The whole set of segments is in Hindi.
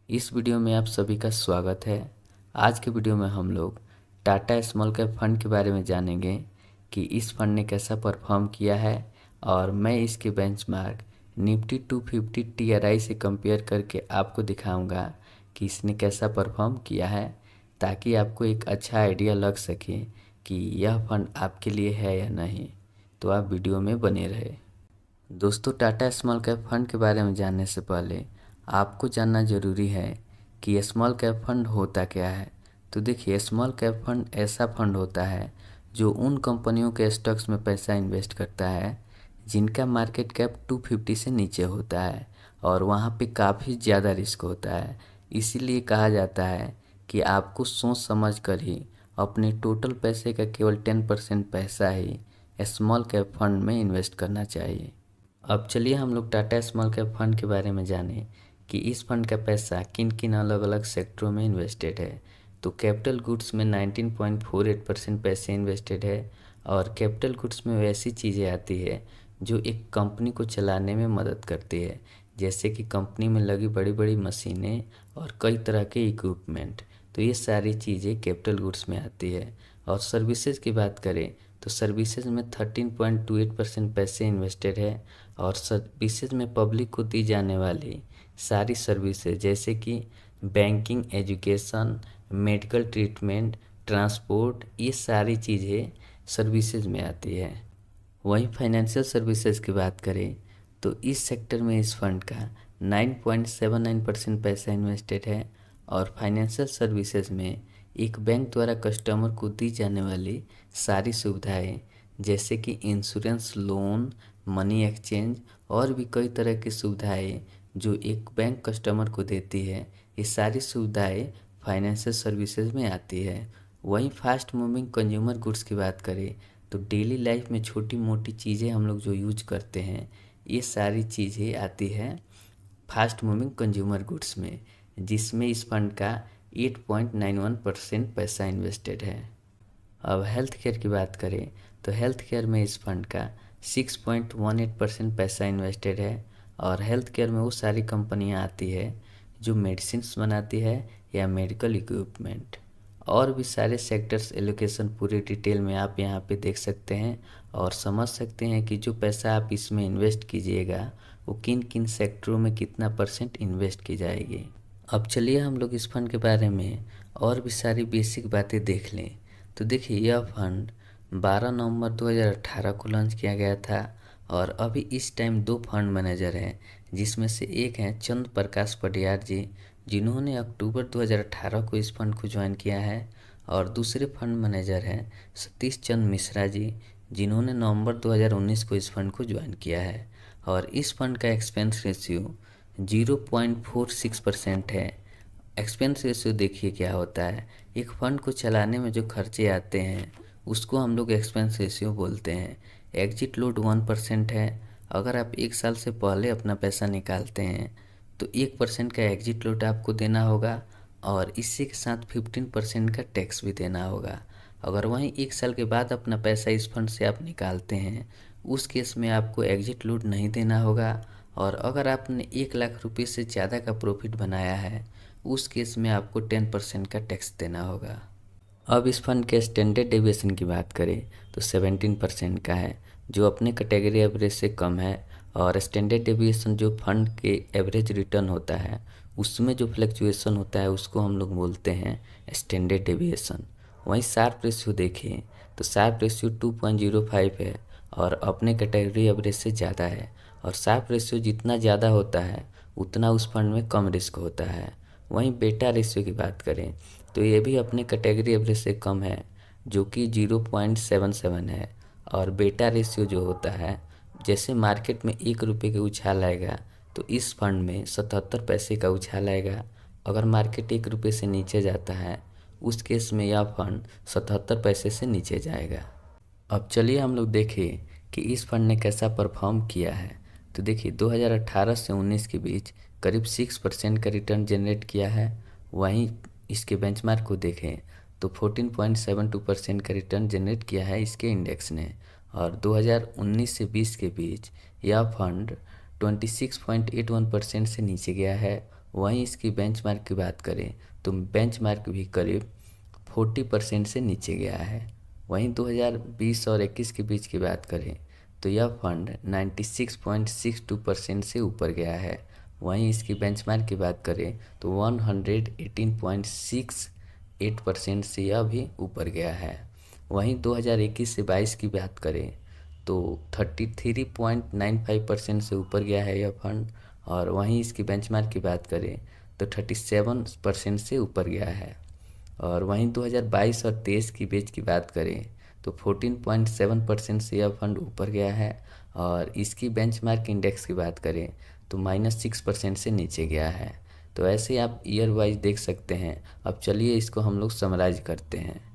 इस वीडियो में आप सभी का स्वागत है। आज के वीडियो में हम लोग टाटा स्मॉल कैप फंड के बारे में जानेंगे कि इस फंड ने कैसा परफॉर्म किया है और मैं इसके बेंचमार्क निफ्टी 250 TRI से कंपेयर करके आपको दिखाऊंगा कि इसने कैसा परफॉर्म किया है, ताकि आपको एक अच्छा आइडिया लग सके कि यह फंड आपके लिए है या नहीं। तो आप वीडियो में बने रहे। दोस्तों, टाटा स्मॉल कैप फंड के बारे में जानने से पहले आपको जानना ज़रूरी है कि स्मॉल कैप फंड होता क्या है। तो देखिए, स्मॉल कैप फंड ऐसा फंड होता है जो उन कंपनियों के स्टॉक्स में पैसा इन्वेस्ट करता है जिनका मार्केट कैप 250 से नीचे होता है और वहाँ पे काफ़ी ज़्यादा रिस्क होता है। इसीलिए कहा जाता है कि आपको सोच समझ कर ही अपने टोटल पैसे का केवल 10% पैसा ही स्मॉल कैप फंड में इन्वेस्ट करना चाहिए। अब चलिए हम लोग टाटा स्मॉल कैप फंड के बारे में जानें कि इस फंड का पैसा किन किन अलग अलग सेक्टरों में इन्वेस्टेड है। तो कैपिटल गुड्स में 19.48% पैसे इन्वेस्टेड है और कैपिटल गुड्स में वैसी चीज़ें आती है जो एक कंपनी को चलाने में मदद करती है, जैसे कि कंपनी में लगी बड़ी बड़ी मशीनें और कई तरह के इक्विपमेंट। तो ये सारी चीज़ें कैपिटल गुड्स में आती है। और सर्विसेज की बात करें तो सर्विसेज में 13.28% पैसे इन्वेस्टेड है और सर्विसेज में पब्लिक को दी जाने वाली सारी सर्विसेज जैसे कि banking, education, medical treatment, transport, ये सारी चीज़ें सर्विसेज में आती है। वहीं फाइनेंशियल सर्विसेज की बात करें तो इस सेक्टर में इस फंड का 9.79% पैसा इन्वेस्टेड है और फाइनेंशियल सर्विसेज में एक बैंक द्वारा कस्टमर को दी जाने वाली सारी सुविधाएं जैसे कि इंश्योरेंस, लोन, मनी एक्सचेंज और भी कई तरह की सुविधाएं जो एक बैंक कस्टमर को देती है, ये सारी सुविधाएं फाइनेंशियल सर्विसेज में आती है। वहीं फास्ट मूविंग कंज्यूमर गुड्स की बात करें तो डेली लाइफ में छोटी मोटी चीज़ें हम लोग जो यूज करते हैं, ये सारी चीज़ें आती है फास्ट मूविंग कंज्यूमर गुड्स में, जिसमें इस फंड का 8.91% पैसा इन्वेस्टेड है। अब हेल्थ केयर की बात करें तो हेल्थ केयर में इस फंड का 6.18% पैसा इन्वेस्टेड है और हेल्थ केयर में वो सारी कंपनियां आती है जो मेडिसिन्स बनाती है या मेडिकल इक्विपमेंट। और भी सारे सेक्टर्स एलोकेशन पूरे डिटेल में आप यहाँ पे देख सकते हैं और समझ सकते हैं कि जो पैसा आप इसमें इन्वेस्ट कीजिएगा वो किन किन सेक्टरों में कितना % इन्वेस्ट की जाएगी। अब चलिए हम लोग इस फंड के बारे में और भी सारी बेसिक बातें देख लें। तो देखिए, यह फंड 12 नवंबर 2018 को लॉन्च किया गया था और अभी इस टाइम 2 फंड मैनेजर हैं, जिसमें से एक हैं चंद्र प्रकाश पटियार जी, जिन्होंने अक्टूबर 2018 को इस फंड को ज्वाइन किया है और दूसरे फंड मैनेजर हैं सतीश चंद्र मिश्रा जी, जिन्होंने नवंबर 2019 को इस फंड को ज्वाइन किया है। और इस फंड का एक्सपेंस रेशियो 0.46% है। एक्सपेंस रेशियो देखिए क्या होता है, एक फंड को चलाने में जो खर्चे आते हैं उसको हम लोग एक्सपेंस रेशियो बोलते हैं। एग्जिट लोड 1% है। अगर आप 1 साल से पहले अपना पैसा निकालते हैं तो 1% का एग्जिट लोड आपको देना होगा और इसी के साथ 15% का टैक्स भी देना होगा। अगर वहीं 1 साल के बाद अपना पैसा इस फंड से आप निकालते हैं, उस केस में आपको एग्जिट लोड नहीं देना होगा। और अगर आपने 1 लाख रुपये से ज़्यादा का प्रॉफिट बनाया है, उस केस में आपको 10% का टैक्स देना होगा। अब इस फंड के स्टैंडर्ड डेविएशन की बात करें तो 17% का है, जो अपने कैटेगरी एवरेज से कम है। और स्टैंडर्ड डेविएशन जो फंड के एवरेज रिटर्न होता है उसमें जो फ्लक्चुएशन होता है उसको हम लोग बोलते हैं स्टैंडर्ड डेविएशन। वहीं शार्प रेशियो देखें तो शार्प रेशियो 2.05 है और अपने कैटेगरी एवरेज से ज़्यादा है। और शार्प रेशियो जितना ज़्यादा होता है उतना उस फंड में कम रिस्क होता है। वहीं बेटा रेशियो की बात करें तो ये भी अपने कैटेगरी एवरेज से कम है, जो कि 0.77 है। और बेटा रेशियो जो होता है, जैसे मार्केट में 1 रुपये का उछाल आएगा तो इस फंड में 77 पैसे का उछाल आएगा। अगर मार्केट 1 रुपये से नीचे जाता है उस केस में यह फंड 77 पैसे से नीचे जाएगा। अब चलिए हम लोग देखें कि इस फंड ने कैसा परफॉर्म किया है। तो देखिए, 2018 से 19 के बीच करीब 6% का रिटर्न जनरेट किया है। वहीं इसके बेंचमार्क को देखें तो 14.72% का रिटर्न जनरेट किया है इसके इंडेक्स ने। और 2019 से 20 के बीच यह फंड 26.81% से नीचे गया है वहीं इसकी बेंचमार्क की बात करें तो बेंचमार्क भी करीब 40% से नीचे गया है। वहीं 2020 और 21 के बीच की बात करें तो यह फंड 96.62% से ऊपर गया है। वहीं इसकी बेंचमार्क की बात करें तो 118.68% से यह भी ऊपर गया है। वहीं 2021 से 22 की बात करें तो 33.95% से ऊपर गया है यह फंड, और वहीं इसकी बेंचमार्क की बात करें तो 37% से ऊपर गया है। और वहीं 2022 और 23 की बेच की बात करें तो 14.7% से यह फंड ऊपर गया है, और इसकी बेंचमार्क इंडेक्स की बात करें तो -6% से नीचे गया है। तो ऐसे आप ईयर वाइज देख सकते हैं। अब चलिए इसको हम लोग समराइज करते हैं।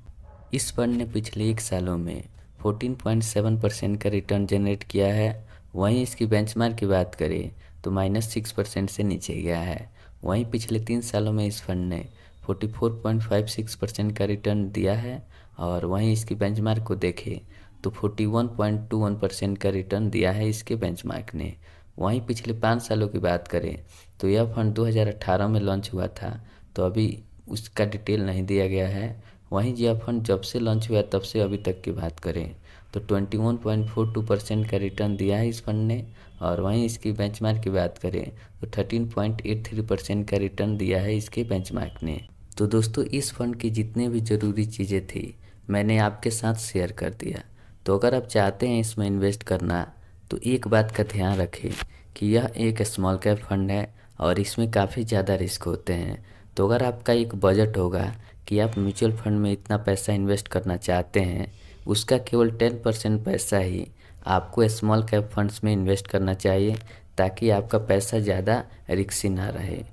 इस फंड ने पिछले 1 सालों में 14.7% का रिटर्न जनरेट किया है। वहीं इसकी बेंचमार्क की बात करें तो -6% से नीचे गया है। वहीं पिछले 3 सालों में इस फंड ने 44.56% का रिटर्न दिया है, और वहीं इसकी बेंचमार्क को देखें तो 41.21% का रिटर्न दिया है इसके बेंचमार्क ने। वहीं पिछले 5 सालों की बात करें तो यह फंड 2018 में लॉन्च हुआ था, तो अभी उसका डिटेल नहीं दिया गया है। वहीं यह फंड जब से लॉन्च हुआ तब से अभी तक की बात करें तो 21.42% का रिटर्न दिया है इस फंड ने, और वहीं इसकी बेंचमार्क की बात करें तो 13.83% का रिटर्न दिया है इसके बेंचमार्क ने। तो दोस्तों, इस फंड की जितने भी ज़रूरी चीज़ें थी मैंने आपके साथ शेयर कर दिया। तो अगर आप चाहते हैं इसमें इन्वेस्ट करना तो एक बात का ध्यान रखें कि यह एक स्मॉल कैप फंड है और इसमें काफ़ी ज़्यादा रिस्क होते हैं। तो अगर आपका एक बजट होगा कि आप म्यूचुअल फंड में इतना पैसा इन्वेस्ट करना चाहते हैं, उसका केवल 10% पैसा ही आपको स्मॉल कैप फंड्स में इन्वेस्ट करना चाहिए, ताकि आपका पैसा ज़्यादा रिस्की ना रहे।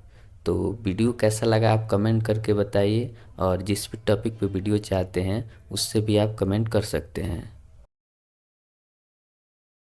तो वीडियो कैसा लगा आप कमेंट करके बताइए, और जिस भी टॉपिक पे वीडियो चाहते हैं उससे भी आप कमेंट कर सकते हैं।